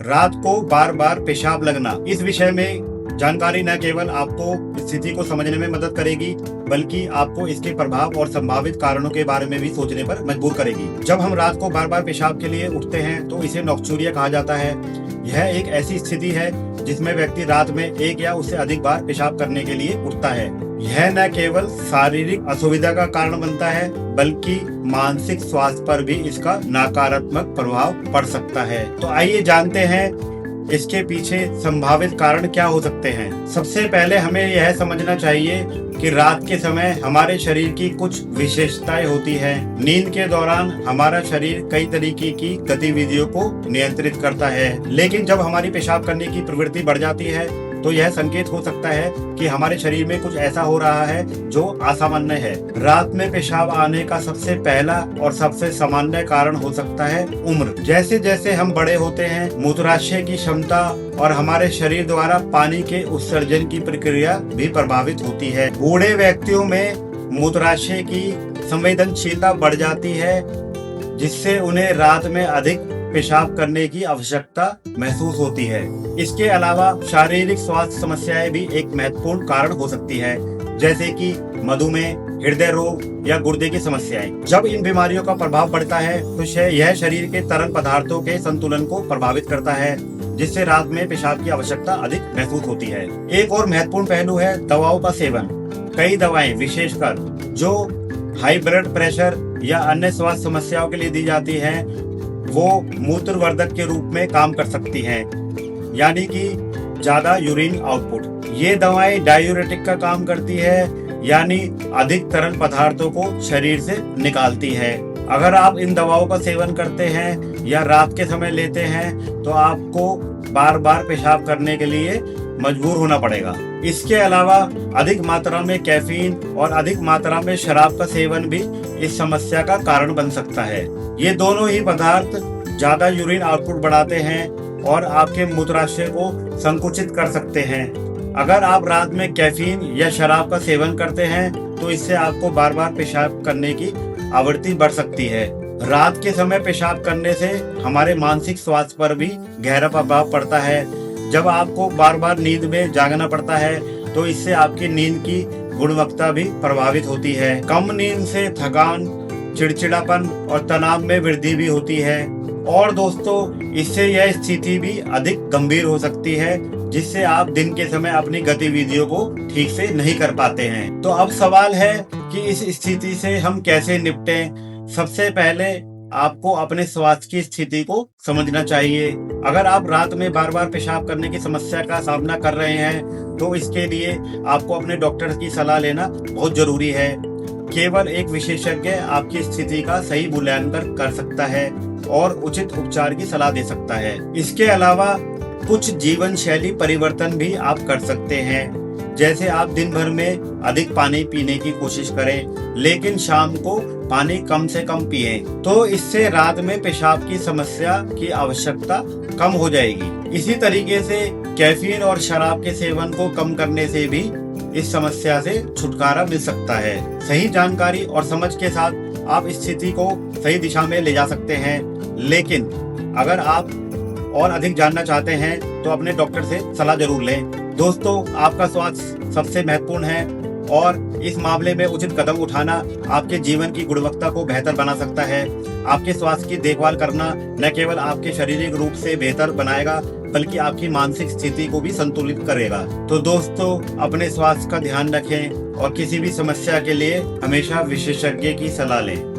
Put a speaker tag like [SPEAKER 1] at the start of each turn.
[SPEAKER 1] रात को बार बार पेशाब लगना। इस विषय में जानकारी न केवल आपको स्थिति को समझने में मदद करेगी, बल्कि आपको इसके प्रभाव और संभावित कारणों के बारे में भी सोचने पर मजबूर करेगी। जब हम रात को बार बार पेशाब के लिए उठते हैं तो इसे नॉक्चूरिया कहा जाता है। यह एक ऐसी स्थिति है जिसमें व्यक्ति रात में एक या उससे अधिक बार पेशाब करने के लिए उठता है। यह न केवल शारीरिक असुविधा का कारण बनता है, बल्कि मानसिक स्वास्थ्य पर भी इसका नकारात्मक प्रभाव पड़ सकता है। तो आइए जानते हैं इसके पीछे संभावित कारण क्या हो सकते हैं। सबसे पहले हमें यह समझना चाहिए कि रात के समय हमारे शरीर की कुछ विशेषताएं होती हैं। नींद के दौरान हमारा शरीर कई तरीके की गतिविधियों को नियंत्रित करता है, लेकिन जब हमारी पेशाब करने की प्रवृत्ति बढ़ जाती है तो यह संकेत हो सकता है कि हमारे शरीर में कुछ ऐसा हो रहा है जो असामान्य है। रात में पेशाब आने का सबसे पहला और सबसे सामान्य कारण हो सकता है उम्र। जैसे जैसे हम बड़े होते हैं, मूत्राशय की क्षमता और हमारे शरीर द्वारा पानी के उत्सर्जन की प्रक्रिया भी प्रभावित होती है। बूढ़े व्यक्तियों में मूत्राशय की संवेदनशीलता बढ़ जाती है, जिससे उन्हें रात में अधिक पेशाब करने की आवश्यकता महसूस होती है। इसके अलावा शारीरिक स्वास्थ्य समस्याएं भी एक महत्वपूर्ण कारण हो सकती है, जैसे कि मधुमेह, हृदय रोग या गुर्दे की समस्याएं। जब इन बीमारियों का प्रभाव बढ़ता है तो यह शरीर के तरल पदार्थों के संतुलन को प्रभावित करता है, जिससे रात में पेशाब की आवश्यकता अधिक महसूस होती है। एक और महत्वपूर्ण पहलू है दवाओं का सेवन। कई दवाएं, विशेषकर जो हाई ब्लड प्रेशर या अन्य स्वास्थ्य समस्याओं के लिए दी जाती हैं, वो मूत्रवर्धक के रूप में काम कर सकती हैं, यानी कि ज्यादा यूरिन आउटपुट। ये दवाएं डायूरेटिक का काम करती है, यानी अधिक तरल पदार्थों को शरीर से निकालती है। अगर आप इन दवाओं का सेवन करते हैं या रात के समय लेते हैं तो आपको बार बार पेशाब करने के लिए मजबूर होना पड़ेगा। इसके अलावा अधिक मात्रा में कैफीन और अधिक मात्रा में शराब का सेवन भी इस समस्या का कारण बन सकता है। ये दोनों ही पदार्थ ज्यादा यूरिन आउटपुट बढ़ाते हैं और आपके मूत्राशय को संकुचित कर सकते हैं। अगर आप रात में कैफीन या शराब का सेवन करते हैं तो इससे आपको बार बार पेशाब करने की आवृत्ति बढ़ सकती है। रात के समय पेशाब करने से हमारे मानसिक स्वास्थ्य पर भी गहरा प्रभाव पड़ता है। जब आपको बार बार नींद में जागना पड़ता है तो इससे आपकी नींद की गुणवत्ता भी प्रभावित होती है। कम नींद से थकान, चिड़चिड़ापन और तनाव में वृद्धि भी होती है। और दोस्तों, इससे यह स्थिति भी अधिक गंभीर हो सकती है, जिससे आप दिन के समय अपनी गतिविधियों को ठीक से नहीं कर पाते हैं। तो अब सवाल है कि इस स्थिति से हम कैसे निपटें। सबसे पहले आपको अपने स्वास्थ्य की स्थिति को समझना चाहिए। अगर आप रात में बार बार पेशाब करने की समस्या का सामना कर रहे हैं तो इसके लिए आपको अपने डॉक्टर की सलाह लेना बहुत जरूरी है। केवल एक विशेषज्ञ आपकी स्थिति का सही मूल्यांकन कर सकता है और उचित उपचार की सलाह दे सकता है। इसके अलावा कुछ जीवन शैली परिवर्तन भी आप कर सकते हैं, जैसे आप दिन भर में अधिक पानी पीने की कोशिश करें, लेकिन शाम को पानी कम से कम पिएं। तो इससे रात में पेशाब की समस्या की आवश्यकता कम हो जाएगी। इसी तरीके से कैफीन और शराब के सेवन को कम करने से भी इस समस्या से छुटकारा मिल सकता है। सही जानकारी और समझ के साथ आप इस स्थिति को सही दिशा में ले जा सकते हैं, लेकिन अगर आप और अधिक जानना चाहते हैं तो अपने डॉक्टर से सलाह जरूर लें। दोस्तों, आपका स्वास्थ्य सबसे महत्वपूर्ण है और इस मामले में उचित कदम उठाना आपके जीवन की गुणवत्ता को बेहतर बना सकता है। आपके स्वास्थ्य की देखभाल करना न केवल आपके शारीरिक रूप से बेहतर बनाएगा, बल्कि आपकी मानसिक स्थिति को भी संतुलित करेगा। तो दोस्तों, अपने स्वास्थ्य का ध्यान रखें और किसी भी समस्या के लिए हमेशा विशेषज्ञ की सलाह लें।